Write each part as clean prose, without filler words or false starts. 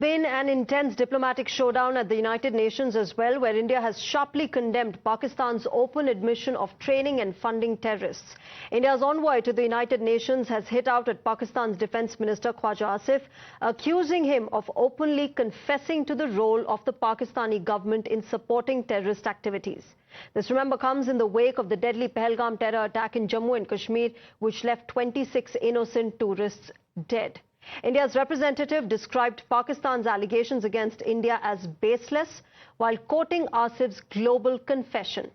Been an intense diplomatic showdown at the United Nations as well, where India has sharply condemned Pakistan's open admission of training and funding terrorists. India's envoy to the United Nations has hit out at Pakistan's Defence Minister Khawaja Asif, accusing him of openly confessing to the role of the Pakistani government in supporting terrorist activities. This, remember, comes in the wake of the deadly Pahalgam terror attack in Jammu and Kashmir, which left 26 innocent tourists dead. India's representative described Pakistan's allegations against India as baseless, while quoting Asif's global confession.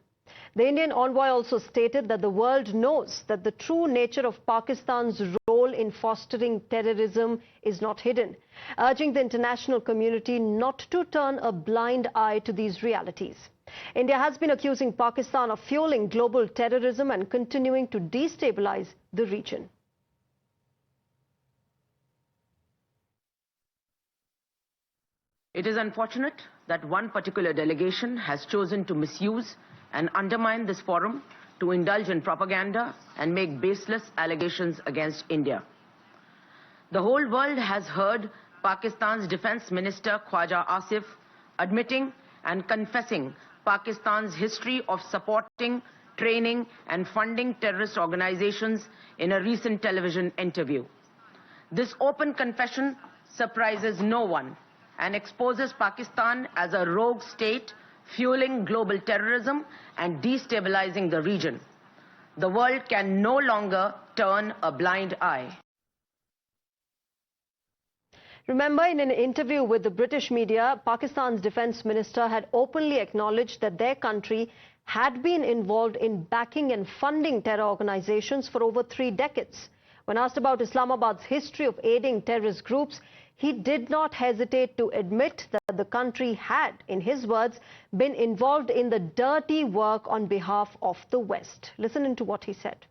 The Indian envoy also stated that the world knows that the true nature of Pakistan's role in fostering terrorism is not hidden, urging the international community not to turn a blind eye to these realities. India has been accusing Pakistan of fueling global terrorism and continuing to destabilize the region. It is unfortunate that one particular delegation has chosen to misuse and undermine this forum to indulge in propaganda and make baseless allegations against India. The whole world has heard Pakistan's Defence Minister Khawaja Asif admitting and confessing Pakistan's history of supporting, training and funding terrorist organizations in a recent television interview. This open confession surprises no one and exposes Pakistan as a rogue state fueling global terrorism and destabilizing the region. The world can no longer turn a blind eye. Remember, in an interview with the British media, Pakistan's Defence Minister had openly acknowledged that their country had been involved in backing and funding terror organizations for over 3 decades. When asked about Islamabad's history of aiding terrorist groups, he did not hesitate to admit that the country had, in his words, been involved in the dirty work on behalf of the West. Listen into what he said.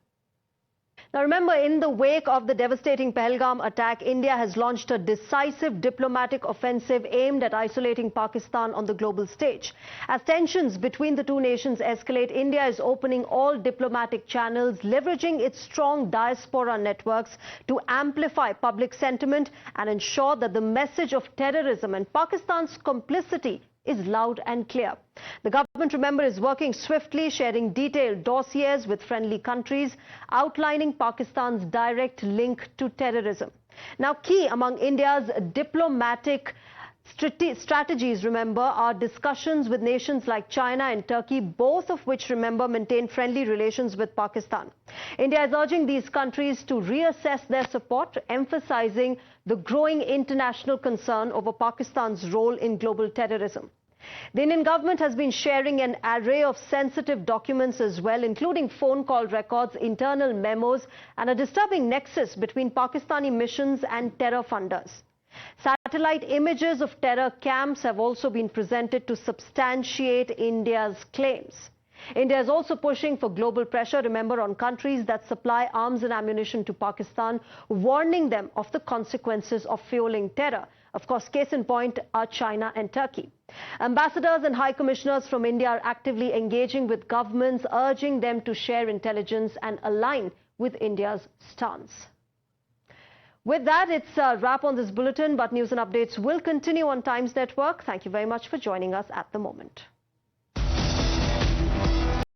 Now remember, in the wake of the devastating Pahalgam attack, India has launched a decisive diplomatic offensive aimed at isolating Pakistan on the global stage. As tensions between the two nations escalate, India is opening all diplomatic channels, leveraging its strong diaspora networks to amplify public sentiment and ensure that the message of terrorism and Pakistan's complicity is loud and clear. The government, remember, is working swiftly, sharing detailed dossiers with friendly countries, outlining Pakistan's direct link to terrorism. Now, key among India's diplomatic strategies, remember, are discussions with nations like China and Turkey, both of which, remember, maintain friendly relations with Pakistan. India is urging these countries to reassess their support, emphasizing the growing international concern over Pakistan's role in global terrorism. The Indian government has been sharing an array of sensitive documents as well, including phone call records, internal memos, and a disturbing nexus between Pakistani missions and terror funders. Satellite images of terror camps have also been presented to substantiate India's claims. India is also pushing for global pressure, remember, on countries that supply arms and ammunition to Pakistan, warning them of the consequences of fueling terror. Of course, case in point are China and Turkey. Ambassadors and high commissioners from India are actively engaging with governments, urging them to share intelligence and align with India's stance. With that, it's a wrap on this bulletin, but news and updates will continue on Times Network. Thank you very much for joining us at the moment.